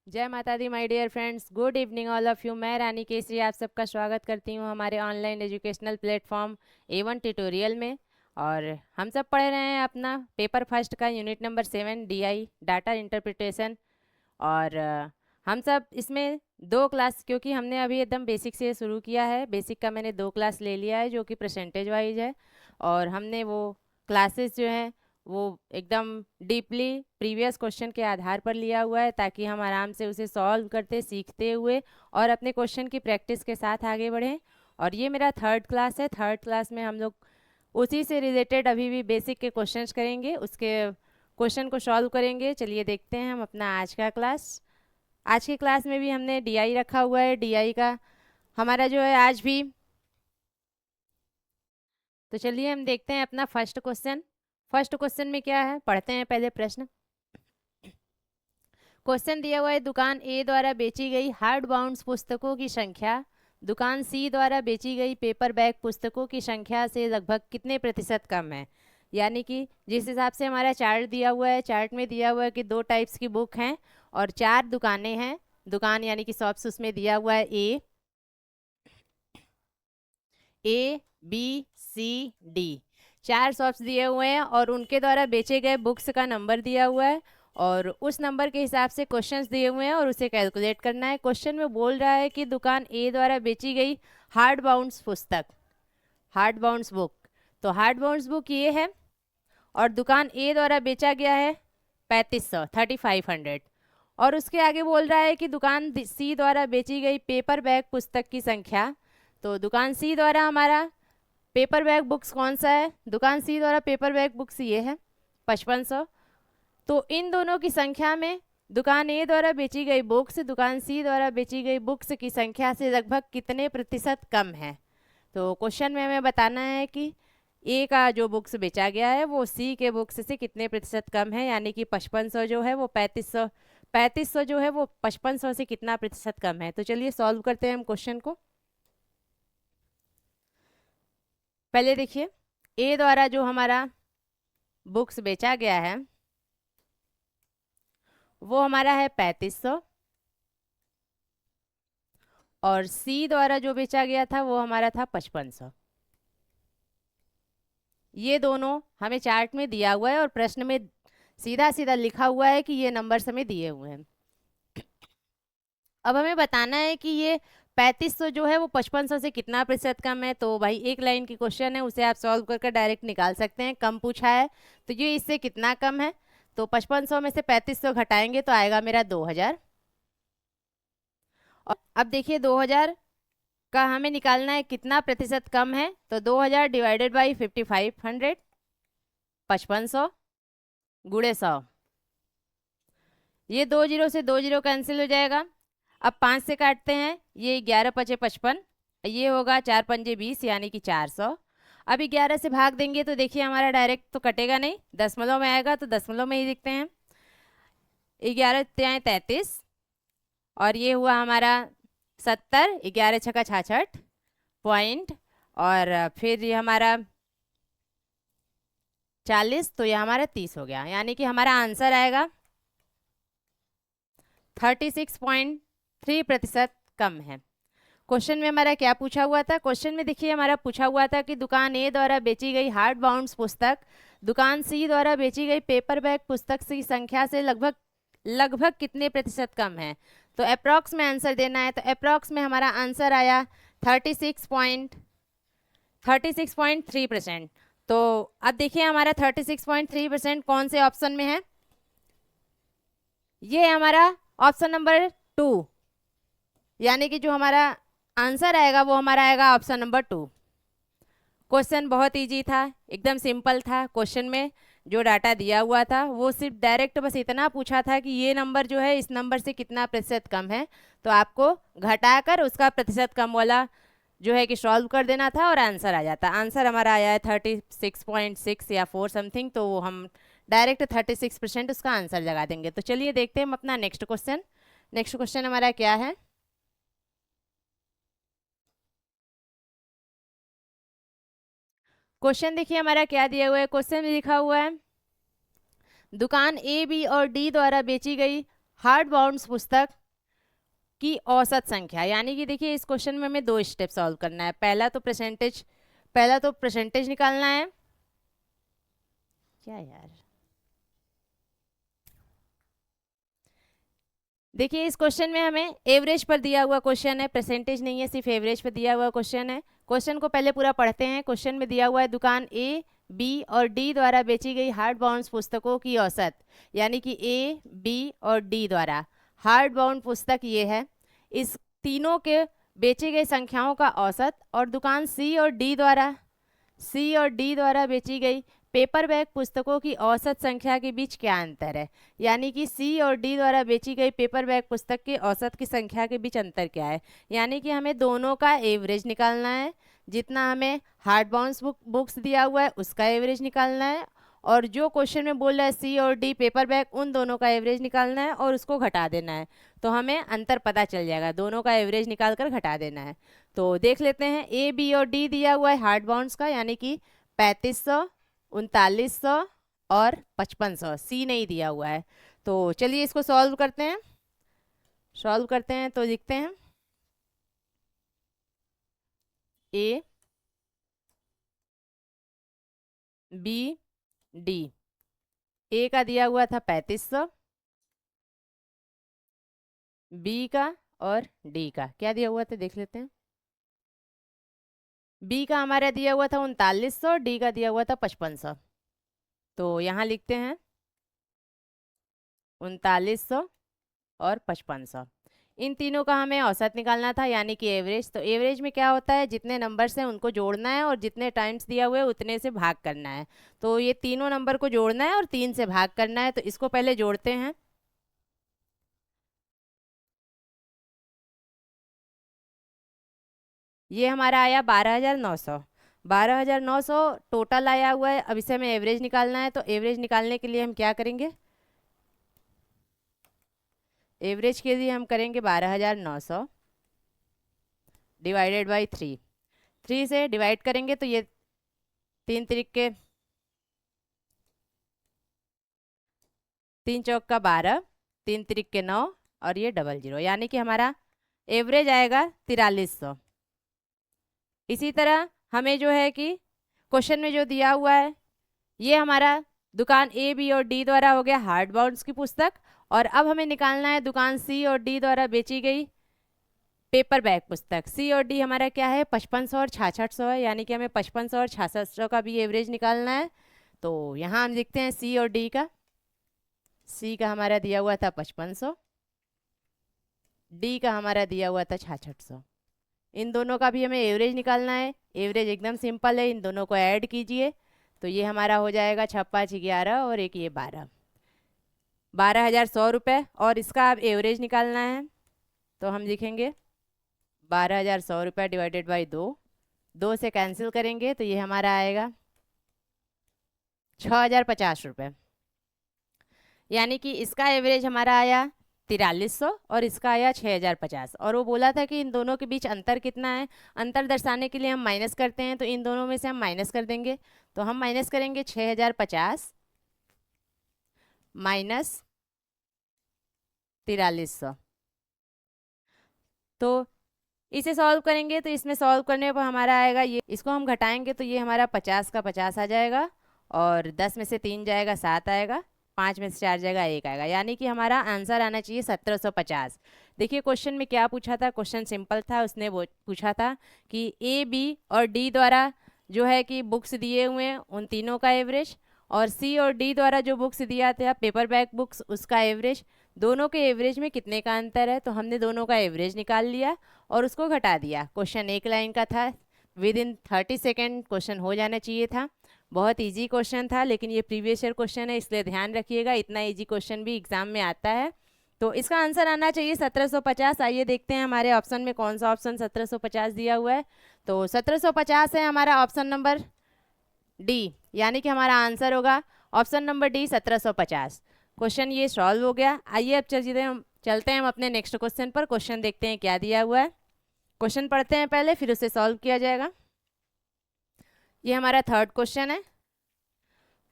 जय माता दी my dear friends, good evening all of you. मैं रानी केसरी आप सबका स्वागत करती हूँ हमारे online educational platform A1 tutorial में। और हम सब पढ़ रहे हैं अपना पेपर फर्स्ट का unit number 7 DI data interpretation. और हम सब इसमें दो क्लास, क्योंकि हमने अभी एकदम बेसिक से शुरू किया है, बेसिक का मैंने 2 क्लास ले लिया है जो कि परसेंटेज वाइज है। और हमने वो क्लासेस जो हैं वो एकदम डीपली प्रीवियस क्वेश्चन के आधार पर लिया हुआ है, ताकि हम आराम से उसे सॉल्व करते सीखते हुए और अपने क्वेश्चन की प्रैक्टिस के साथ आगे बढ़ें। और ये मेरा थर्ड क्लास है। थर्ड क्लास में हम लोग उसी से रिलेटेड अभी भी बेसिक के क्वेश्चंस करेंगे, उसके क्वेश्चन को सॉल्व करेंगे। चलिए देखते हैं हम अपना आज का क्लास। आज की क्लास में भी हमने DI रखा हुआ है। DI का हमारा जो है आज भी, तो चलिए हम देखते हैं अपना फर्स्ट क्वेश्चन। फर्स्ट क्वेश्चन में क्या है, पढ़ते हैं पहले प्रश्न। क्वेश्चन दिया हुआ है, दुकान ए द्वारा बेची गई हार्ड बाउंड्स पुस्तकों की संख्या दुकान सी द्वारा बेची गई पेपर बैग पुस्तकों की संख्या से लगभग कितने प्रतिशत कम है। यानी कि जिस हिसाब से हमारा चार्ट दिया हुआ है, चार्ट में दिया हुआ है कि 2 टाइप्स की बुक हैं और 4 दुकानें हैं। दुकान यानी कि शॉप्स उसमें दिया हुआ है A B C D। 4 shops दिए हुए हैं और उनके द्वारा बेचे गए बुक्स का नंबर दिया हुआ है और उस नंबर के हिसाब से क्वेश्चंस दिए हुए हैं और उसे कैलकुलेट करना है। क्वेश्चन में बोल रहा है कि दुकान ए द्वारा बेची गई हार्ड बाउंड्स पुस्तक, हार्ड बाउंड्स बुक, तो हार्ड बाउंड्स बुक ये है और दुकान ए द्वारा बेचा गया है 3500 और उसके आगे बोल रहा है कि दुकान सी द्वारा बेची गई पेपर बैग पुस्तक की संख्या। तो दुकान सी द्वारा हमारा पेपर बैग बुक्स कौन सा है, दुकान सी द्वारा पेपर बैग बुक्स ये है 5500। तो इन दोनों की संख्या में दुकान ए द्वारा बेची गई बुक्स दुकान सी द्वारा बेची गई बुक्स की संख्या से लगभग कितने प्रतिशत कम है। तो क्वेश्चन में हमें बताना है कि ए का जो बुक्स बेचा गया है वो सी के बुक्स से कितने प्रतिशत कम है, यानी कि 5500 जो है वो 3500 जो है वो 5500 से कितना प्रतिशत कम है। तो चलिए सॉल्व करते हैं हम क्वेश्चन को। पहले देखिए, ए द्वारा जो हमारा बुक्स बेचा गया है वो हमारा है 3500 और सी द्वारा जो बेचा गया था वो हमारा था 5500। ये दोनों हमें चार्ट में दिया हुआ है और प्रश्न में सीधा सीधा लिखा हुआ है कि ये नंबर्स हमें दिए हुए हैं। अब हमें बताना है कि ये 3500 जो है वो 5500 से कितना प्रतिशत कम है। तो भाई एक लाइन की क्वेश्चन है, उसे आप सॉल्व करके डायरेक्ट निकाल सकते हैं। कम पूछा है तो ये इससे कितना कम है, तो 5500 में से 3500 घटाएंगे तो आएगा मेरा 2000। और अब देखिए 2000 का हमें निकालना है कितना प्रतिशत कम है, तो 2000 डिवाइडेड बाई 5500, 5500 गुणे 100। ये 2 जीरो से 2 जीरो कैंसिल हो जाएगा। अब 5 से काटते हैं, ये 11 पचे 55, ये होगा 4 पंजे 20 यानी कि 400। अब 11 से भाग देंगे तो देखिए हमारा डायरेक्ट तो कटेगा नहीं, दशमलव में आएगा, तो दशमलव में ही लिखते हैं। 11 त्याएं 33 और ये हुआ हमारा 70, 11 छक्का 66 पॉइंट, और फिर ये हमारा 40, तो ये हमारा 30 हो गया, यानी कि हमारा आंसर आएगा 36.3% कम है। क्वेश्चन में हमारा क्या पूछा हुआ था, क्वेश्चन में देखिए हमारा पूछा हुआ था कि दुकान ए द्वारा बेची गई हार्ड बाउंड्स पुस्तक दुकान सी द्वारा बेची गई पेपर बैग पुस्तक की संख्या से लगभग लगभग कितने प्रतिशत कम है। तो अप्रॉक्स में आंसर देना है, तो अप्रॉक्स में हमारा आंसर आया 36.3%। तो अब देखिए हमारा 36.3% कौन से ऑप्शन में है, ये हमारा ऑप्शन नंबर 2, यानी कि जो हमारा आंसर आएगा वो हमारा आएगा ऑप्शन नंबर 2। क्वेश्चन बहुत इजी था, एकदम सिंपल था। क्वेश्चन में जो डाटा दिया हुआ था वो सिर्फ डायरेक्ट बस इतना पूछा था कि ये नंबर जो है इस नंबर से कितना प्रतिशत कम है, तो आपको घटाकर उसका प्रतिशत कम वाला जो है कि सॉल्व कर देना था और आंसर आ जाता। आंसर हमारा आया है 36.6 या 4 समथिंग, तो हम डायरेक्ट 36% उसका आंसर लगा देंगे। तो चलिए देखते हैं हम अपना नेक्स्ट क्वेश्चन। नेक्स्ट क्वेश्चन हमारा क्या है, क्वेश्चन देखिए हमारा क्या दिया हुआ है। क्वेश्चन में लिखा हुआ है दुकान ए बी और डी द्वारा बेची गई हार्ड बाउंड्स पुस्तक की औसत संख्या, यानी कि देखिए इस क्वेश्चन में हमें 2 स्टेप सॉल्व करना है। पहला तो परसेंटेज निकालना है। क्या यार, देखिए इस क्वेश्चन में हमें एवरेज पर दिया हुआ क्वेश्चन है, परसेंटेज नहीं है, सिर्फ एवरेज पर दिया हुआ क्वेश्चन है। क्वेश्चन को पहले पूरा पढ़ते हैं। क्वेश्चन में दिया हुआ है दुकान ए, बी और डी द्वारा बेची गई हार्ड बाउंड पुस्तकों की औसत, यानी कि ए, बी और डी द्वारा हार्ड बाउंड पुस्तक ये है, इस तीनों के बेची गई संख्याओं का औसत, और दुकान सी और डी द्वारा बेची गई पेपर बैग पुस्तकों की औसत संख्या के बीच क्या अंतर है, यानी कि सी और डी द्वारा बेची गई पेपर बैग पुस्तक की औसत की संख्या के बीच अंतर क्या है, यानी कि हमें दोनों का एवरेज निकालना है। जितना हमें हार्ड बाउंड्स बुक्स दिया हुआ है उसका एवरेज निकालना है, और जो क्वेश्चन में बोल रहा है सी और डी पेपर बैग, उन दोनों का एवरेज निकालना है और उसको घटा देना है। तो हमें अंतर पता चल जाएगा, दोनों का एवरेज निकाल कर घटा देना है। तो देख लेते हैं, ए, बी और डी दिया हुआ है हार्ड बाउंड्स का, यानी कि 3500, 3900 और 5500। सी नहीं दिया हुआ है। तो चलिए इसको सॉल्व करते हैं। तो लिखते हैं ए, बी, डी। ए का दिया हुआ था 3500, बी का और डी का क्या दिया हुआ था देख लेते हैं। बी का हमारा दिया हुआ था 3900, डी का दिया हुआ था 5500। तो यहाँ लिखते हैं 3900 और 5500। इन तीनों का हमें औसत निकालना था, यानी कि एवरेज। तो एवरेज में क्या होता है, जितने नंबर्स हैं उनको जोड़ना है और जितने टाइम्स दिया हुआ है उतने से भाग करना है। तो ये तीनों नंबर को जोड़ना है और 3 से भाग करना है। तो इसको पहले जोड़ते हैं। ये हमारा आया 12,900। 12,900 टोटल आया हुआ है। अब इसे हमें एवरेज निकालना है। तो एवरेज निकालने के लिए हम क्या करेंगे, एवरेज के लिए हम करेंगे 12,900 डिवाइडेड बाई 3। 3 से डिवाइड करेंगे तो ये 3 तिरिक्के 3 चौक का 12, 3 तिरिक्के 9 और ये 00, यानी कि हमारा एवरेज आएगा 4300। इसी तरह हमें जो है कि क्वेश्चन में जो दिया हुआ है, ये हमारा दुकान ए, बी और डी द्वारा हो गया हार्ड बाउंड्स की पुस्तक, और अब हमें निकालना है दुकान सी और डी द्वारा बेची गई पेपर बैग पुस्तक। सी और डी हमारा क्या है, 5500 और 6600 है, यानी कि हमें 5500 और 6600 का भी एवरेज निकालना है। तो यहाँ हम लिखते हैं सी और डी का। सी का हमारा दिया हुआ था 5500, डी का हमारा दिया हुआ था 6600। इन दोनों का भी हमें एवरेज निकालना है। एवरेज एकदम सिंपल है, इन दोनों को ऐड कीजिए तो ये हमारा हो जाएगा 6 5 11 और एक ये 12, 12,100 रुपये। और इसका अब एवरेज निकालना है तो हम लिखेंगे 12,100 रुपये डिवाइडेड बाई 2। 2 से कैंसिल करेंगे तो ये हमारा आएगा 6,050 रुपये, यानी कि इसका एवरेज हमारा आया 4300 और इसका आया 6,050। और वो बोला था कि इन दोनों के बीच अंतर कितना है, अंतर दर्शाने के लिए हम माइनस करते हैं। तो इन दोनों में से हम माइनस कर देंगे। तो हम माइनस करेंगे 6,050 माइनस 4300। तो इसे सॉल्व करेंगे तो इसमें सॉल्व करने पर हमारा आएगा, ये इसको हम घटाएंगे तो ये हमारा 50 का 50 आ जाएगा, और 10 में से 3 जाएगा 7 आएगा, 5 में से 4 जाएगा 1 आएगा, यानी कि हमारा आंसर आना चाहिए 1750। देखिए क्वेश्चन में क्या पूछा था, क्वेश्चन सिंपल था। उसने वो पूछा था कि ए, बी और डी द्वारा जो है कि बुक्स दिए हुए हैं उन तीनों का एवरेज, और सी और डी द्वारा जो बुक्स दिया था पेपर बैग बुक्स उसका एवरेज, दोनों के एवरेज में कितने का अंतर है। तो हमने दोनों का एवरेज निकाल लिया और उसको घटा दिया। क्वेश्चन 1 लाइन का था, विद इन 30 सेकेंड क्वेश्चन हो जाना चाहिए था। बहुत इजी क्वेश्चन था, लेकिन ये प्रीवियस ईयर क्वेश्चन है इसलिए ध्यान रखिएगा, इतना इजी क्वेश्चन भी एग्जाम में आता है। तो इसका आंसर आना चाहिए 1750। आइए देखते हैं हमारे ऑप्शन में कौन सा ऑप्शन 1750 दिया हुआ है। तो 1750 है हमारा ऑप्शन नंबर डी, यानी कि हमारा आंसर होगा ऑप्शन नंबर डी 1750। क्वेश्चन ये सॉल्व हो गया। आइए अब चलते हैं हम अपने नेक्स्ट क्वेश्चन पर। क्वेश्चन देखते हैं क्या दिया हुआ है। क्वेश्चन पढ़ते हैं पहले, फिर उसे सॉल्व किया जाएगा। ये हमारा थर्ड क्वेश्चन है।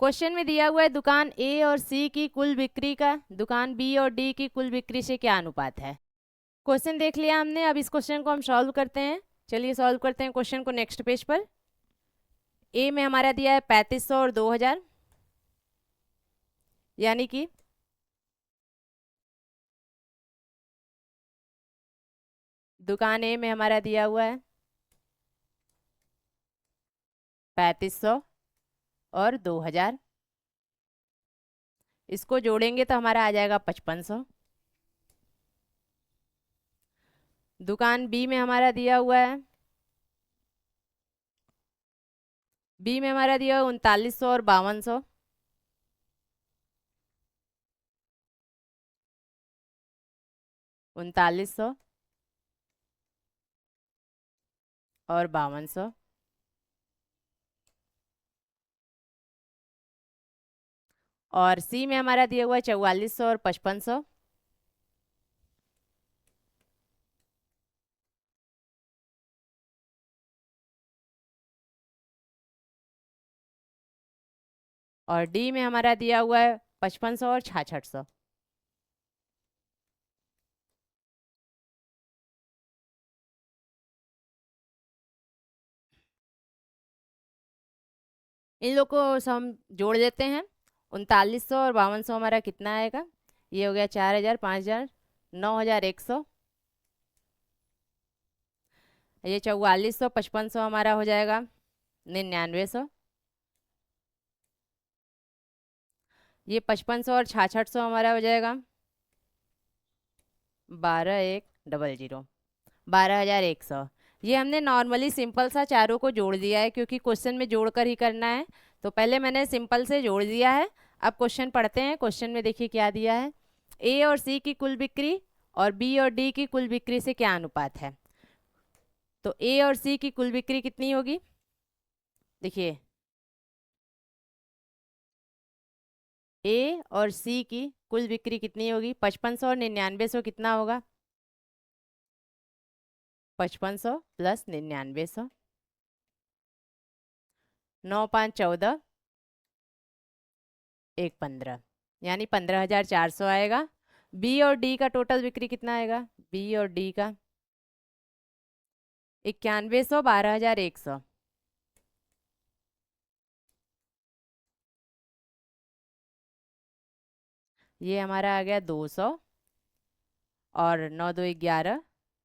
क्वेश्चन में दिया हुआ है दुकान ए और सी की कुल बिक्री का दुकान बी और डी की कुल बिक्री से क्या अनुपात है। क्वेश्चन देख लिया हमने, अब इस क्वेश्चन को हम सॉल्व करते हैं। चलिए सॉल्व करते हैं क्वेश्चन को नेक्स्ट पेज पर। ए में हमारा दिया है 3500 और 2000, यानी कि दुकान ए में हमारा दिया हुआ है 3500 और 2000, इसको जोड़ेंगे तो हमारा आ जाएगा 5500। दुकान बी में हमारा दिया हुआ है, बी में हमारा दिया हुआ है 3900 और 5200, 3900 और 5200। और सी में हमारा दिया हुआ है 4400 और 5500, और डी में हमारा दिया हुआ है 5500 और 6600। इन लोग को हम जोड़ देते हैं। 3900 और 5200 हमारा कितना आएगा, ये हो गया 4000, 5000, 9100। ये 4400, 5500 हमारा हो जाएगा 9900। ये 5500 और 6600 हमारा हो जाएगा 12100, 12100। ये हमने नॉर्मली सिंपल सा चारों को जोड़ दिया है, क्योंकि क्वेश्चन में जोड़कर ही करना है, तो पहले मैंने सिंपल से जोड़ दिया है। अब क्वेश्चन पढ़ते हैं। क्वेश्चन में देखिए क्या दिया है, ए और सी की कुल बिक्री और बी और डी की कुल बिक्री से क्या अनुपात है। तो ए और सी की कुल बिक्री कितनी होगी, देखिए ए और सी की कुल बिक्री कितनी होगी, 5500 और 9900 कितना होगा, 5500 प्लस 9900, 9 5 14, 1 15, यानी 15400 आएगा। बी और डी का टोटल बिक्री कितना आएगा, बी और डी का 9100, 12100। ये हमारा आ गया 200 और 9 2 11,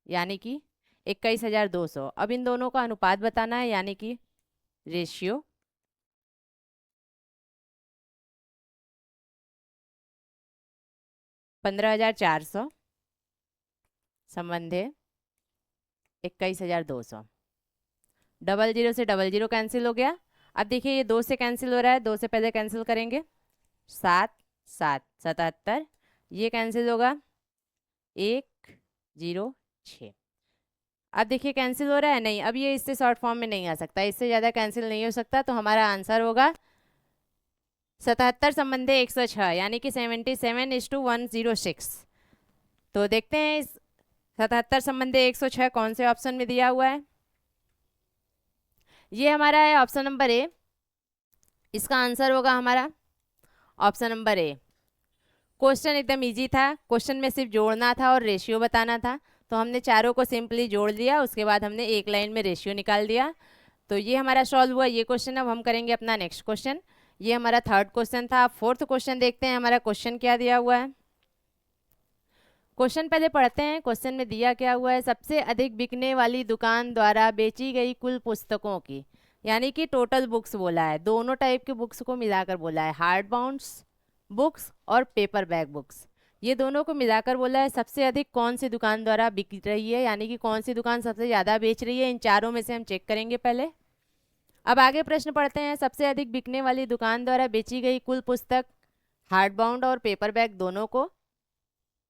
यानी कि 21200। अब इन दोनों का अनुपात बताना है, यानी कि रेशियो। पंद्रह 15400 संबंधे 21200। डबल जीरो से डबल जीरो कैंसिल हो गया। अब देखिए ये 2 से कैंसिल हो रहा है, 2 से पहले कैंसिल करेंगे, 7 7 77, ये कैंसिल होगा 106। अब देखिए कैंसिल हो रहा है, नहीं अब ये इससे शॉर्ट फॉर्म में नहीं आ सकता, इससे ज़्यादा कैंसिल नहीं हो सकता, तो हमारा आंसर होगा 77 संबंधे 106, यानी कि 77:106। तो देखते हैं इस 77 संबंधे 106 कौन से ऑप्शन में दिया हुआ है। ये हमारा है ऑप्शन नंबर ए, इसका आंसर होगा हमारा ऑप्शन नंबर ए। क्वेश्चन एकदम इजी था, क्वेश्चन में सिर्फ जोड़ना था और रेशियो बताना था, तो हमने चारों को सिंपली जोड़ दिया, उसके बाद हमने एक लाइन में रेशियो निकाल दिया। तो ये हमारा सॉल्व हुआ ये क्वेश्चन। अब हम करेंगे अपना नेक्स्ट क्वेश्चन, ये हमारा थर्ड क्वेश्चन था। फोर्थ क्वेश्चन देखते हैं हमारा क्वेश्चन क्या दिया हुआ है। क्वेश्चन पहले पढ़ते हैं। क्वेश्चन में दिया क्या हुआ है, सबसे अधिक बिकने वाली दुकान द्वारा बेची गई कुल पुस्तकों की, यानी कि टोटल बुक्स बोला है, दोनों टाइप के बुक्स को मिलाकर बोला है, हार्ड बाउंड्स बुक्स और पेपर बैग बुक्स, ये दोनों को मिलाकर बोला है सबसे अधिक कौन सी दुकान द्वारा बिक रही है, यानी कि कौन सी दुकान सबसे ज़्यादा बेच रही है। इन चारों में से हम चेक करेंगे पहले। अब आगे प्रश्न पढ़ते हैं। सबसे अधिक बिकने वाली दुकान द्वारा बेची गई कुल पुस्तक हार्ड बाउंड और पेपर बैग दोनों को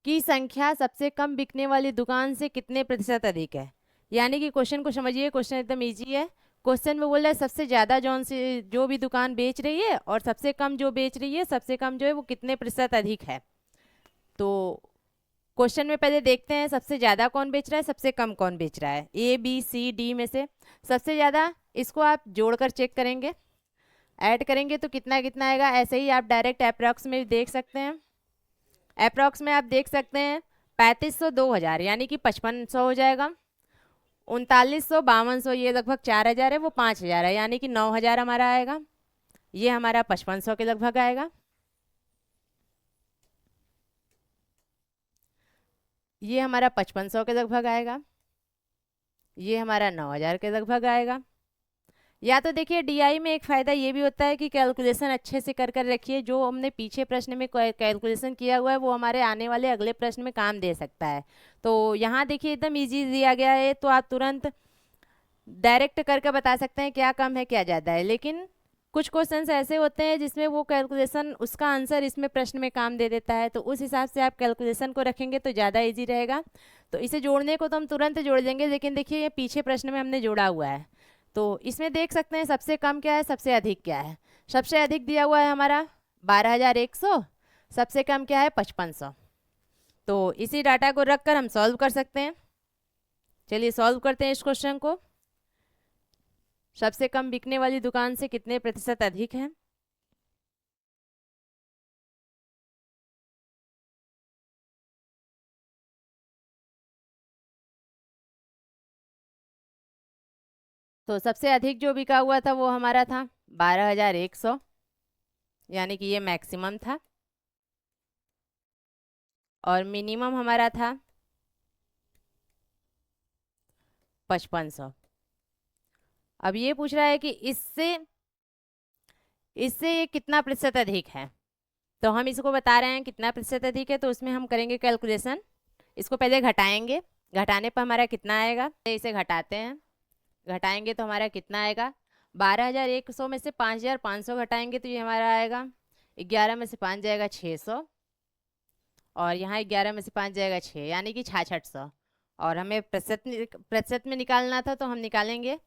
की संख्या सबसे कम बिकने वाली दुकान से कितने प्रतिशत अधिक है। यानी कि क्वेश्चन को समझिए, क्वेश्चन एकदम इजी है। क्वेश्चन में बोल रहा है सबसे ज़्यादा जो भी दुकान बेच रही है और सबसे कम जो बेच रही है, सबसे कम जो है वो कितने प्रतिशत अधिक है। तो क्वेश्चन में पहले देखते हैं सबसे ज़्यादा कौन बेच रहा है, सबसे कम कौन बेच रहा है। ए बी सी डी में से सबसे ज़्यादा, इसको आप जोड़कर चेक करेंगे। ऐड करेंगे तो कितना कितना आएगा, ऐसे ही आप डायरेक्ट अप्रॉक्स में देख सकते हैं। अप्रॉक्स में आप देख सकते हैं 3500 2000 यानी कि 5500 हो जाएगा। 3900 5200 ये लगभग 4000 है, वो 5000 है यानी कि 9000 हमारा आएगा। ये हमारा 5500 के लगभग आएगा। ये हमारा 5500 के लगभग आएगा। ये हमारा 9000 के लगभग आएगा। या तो देखिए डीआई में एक फ़ायदा ये भी होता है कि कैलकुलेशन अच्छे से कर कर रखिए, जो हमने पीछे प्रश्न में कैलकुलेशन किया हुआ है वो हमारे आने वाले अगले प्रश्न में काम दे सकता है। तो यहाँ देखिए एकदम इजी दिया गया है, तो आप तुरंत डायरेक्ट करके बता सकते हैं क्या कम है क्या ज़्यादा है। लेकिन कुछ क्वेश्चंस ऐसे होते हैं जिसमें वो कैलकुलेशन उसका आंसर इसमें प्रश्न में काम दे देता है, तो उस हिसाब से आप कैलकुलेशन को रखेंगे तो ज़्यादा इजी रहेगा। तो इसे जोड़ने को तो हम तुरंत जोड़ देंगे, लेकिन देखिए ये पीछे प्रश्न में हमने जोड़ा हुआ है, तो इसमें देख सकते हैं सबसे कम क्या है सबसे अधिक क्या है। सबसे अधिक दिया हुआ है हमारा 12100, सबसे कम क्या है 5500। तो इसी डाटा को रख कर हम सॉल्व कर सकते हैं। चलिए सॉल्व करते हैं इस क्वेश्चन को। सबसे कम बिकने वाली दुकान से कितने प्रतिशत अधिक है। तो सबसे अधिक जो बिका हुआ था वो हमारा था 12100 यानी कि ये मैक्सिमम था, और मिनिमम हमारा था 5500। अब ये पूछ रहा है कि इससे इससे ये कितना प्रतिशत अधिक है, तो हम इसको बता रहे हैं कितना प्रतिशत अधिक है, तो उसमें हम करेंगे कैलकुलेशन। इसको पहले घटाएंगे, घटाने पर हमारा कितना आएगा, इसे घटाते हैं। घटाएंगे तो हमारा कितना आएगा, 12100 में से 5500 घटाएंगे तो ये हमारा आएगा 11 में से 5 जाएगा 600, और यहाँ 11 में से 5 जाएगा 6 यानी कि 6600। और हमें प्रतिशत में निकालना था, तो हम निकालेंगे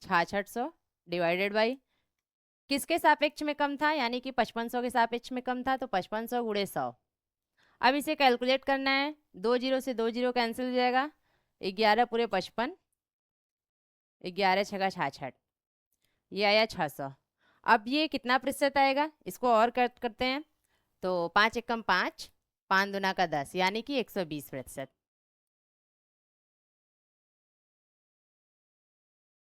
6600 डिवाइडेड बाई किसके सापेक्ष में कम था, यानी कि 5500 के सापेक्ष में कम था, तो 5500 गुणे 100। अब इसे कैलकुलेट करना है, 2 जीरो से 2 जीरो कैंसिल हो जाएगा, 11 पूरे 55, 11 छगा 66, ये आया 600। अब ये कितना प्रतिशत आएगा, इसको और करते हैं, तो 5 एकम 5, 5 दूना का 10 यानी कि 120%।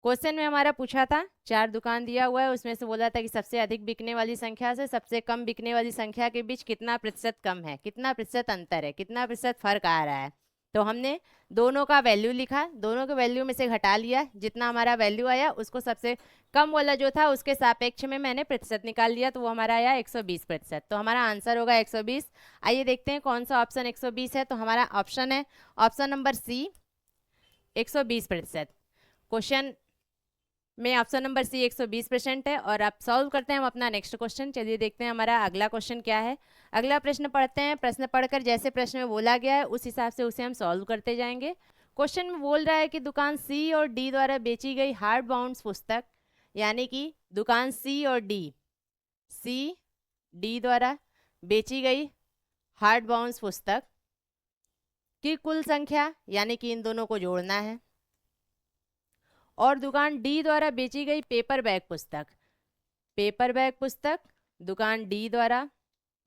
क्वेश्चन में हमारा पूछा था 4 दुकान दिया हुआ है, उसमें से बोला था कि सबसे अधिक बिकने वाली संख्या से सबसे कम बिकने वाली संख्या के बीच कितना प्रतिशत कम है, कितना प्रतिशत अंतर है, कितना प्रतिशत फर्क आ रहा है। तो हमने दोनों का वैल्यू लिखा, दोनों के वैल्यू में से घटा लिया, जितना हमारा वैल्यू आया उसको सबसे कम वाला जो था उसके सापेक्ष में मैंने प्रतिशत निकाल लिया, तो वो हमारा आया 120%। तो हमारा आंसर होगा 120। आइए देखते हैं कौन सा ऑप्शन 120 है, तो हमारा ऑप्शन है ऑप्शन नंबर सी 120%। क्वेश्चन में ऑप्शन नंबर सी 120% है। और आप सॉल्व करते हैं हम अपना नेक्स्ट क्वेश्चन। चलिए देखते हैं हमारा अगला क्वेश्चन क्या है। अगला प्रश्न पढ़ते हैं, प्रश्न पढ़कर जैसे प्रश्न में बोला गया है उस हिसाब से उसे हम सॉल्व करते जाएंगे। क्वेश्चन में बोल रहा है कि दुकान सी और डी द्वारा बेची गई हार्ड बाउंड्स पुस्तक, यानी कि दुकान सी और डी द्वारा बेची गई हार्ड बाउंड्स पुस्तक की कुल संख्या, यानी कि इन दोनों को जोड़ना है, और दुकान डी द्वारा बेची गई पेपर बैग पुस्तक दुकान डी द्वारा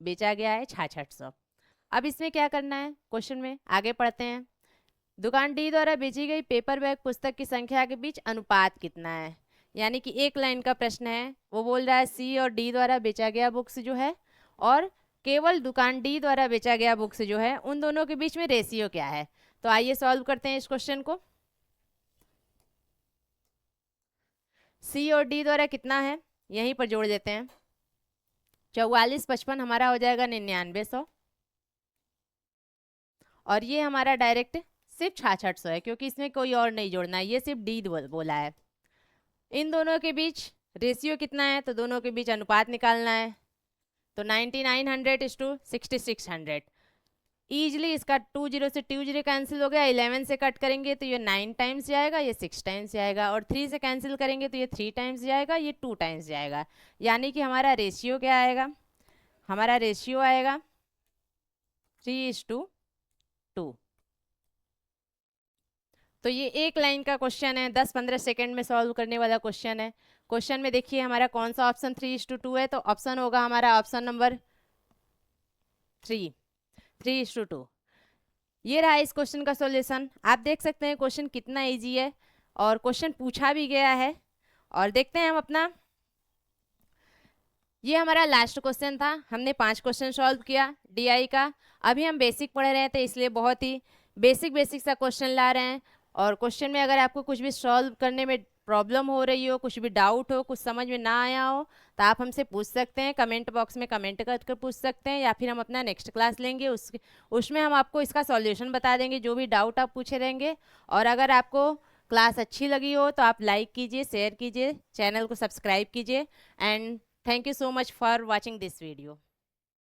बेचा गया है 6600। अब इसमें क्या करना है, क्वेश्चन में आगे पढ़ते हैं। दुकान डी द्वारा बेची गई पेपर बैग पुस्तक की संख्या के बीच अनुपात कितना है, यानी कि एक लाइन का प्रश्न है। वो बोल रहा है सी और डी द्वारा बेचा गया बुक्स जो है और केवल दुकान डी द्वारा बेचा गया बुक्स जो है, उन दोनों के बीच में रेशियो क्या है। तो आइए सॉल्व करते हैं इस क्वेश्चन को। सी और डी द्वारा कितना है यहीं पर जोड़ देते हैं, 44 55 हमारा हो जाएगा 9900, और ये हमारा डायरेक्ट सिर्फ 6600 है क्योंकि इसमें कोई और नहीं जोड़ना है, ये सिर्फ डी बोला है। इन दोनों के बीच रेशियो कितना है, तो दोनों के बीच अनुपात निकालना है, तो 9900 इज टू 6600। ईजिली इसका 2 जीरो से 2 जीरो कैंसिल हो गया, 11 से कट करेंगे तो ये 9 टाइम्स जाएगा, ये 6 टाइम्स जाएगा, और 3 से कैंसिल करेंगे तो ये 3 टाइम्स जाएगा, ये 2 टाइम्स जाएगा। यानी कि हमारा रेशियो क्या आएगा, हमारा रेशियो आएगा 3:2। तो ये एक लाइन का क्वेश्चन है, 10-15 सेकंड में सॉल्व करने वाला क्वेश्चन है। क्वेश्चन में देखिए हमारा कौन सा ऑप्शन 3:2 है, तो ऑप्शन होगा हमारा ऑप्शन नंबर 3:2। ये रहा इस क्वेश्चन का सॉल्यूशन। आप देख सकते हैं क्वेश्चन कितना इजी है और क्वेश्चन पूछा भी गया है। और देखते हैं हम अपना, ये हमारा लास्ट क्वेश्चन था, हमने 5 क्वेश्चन सॉल्व किया डीआई का। अभी हम बेसिक पढ़ रहे थे इसलिए बहुत ही बेसिक सा क्वेश्चन ला रहे हैं। और क्वेश्चन में अगर आपको कुछ भी सॉल्व करने में प्रॉब्लम हो रही हो, कुछ भी डाउट हो, कुछ समझ में ना आया हो, तो आप हमसे पूछ सकते हैं, कमेंट बॉक्स में कमेंट करके पूछ सकते हैं, या फिर हम अपना नेक्स्ट क्लास लेंगे उसमें हम आपको इसका सॉल्यूशन बता देंगे, जो भी डाउट आप पूछे रहेंगे। और अगर आपको क्लास अच्छी लगी हो तो आप लाइक कीजिए, शेयर कीजिए, चैनल को सब्सक्राइब कीजिए। And thank you so much for watching this video.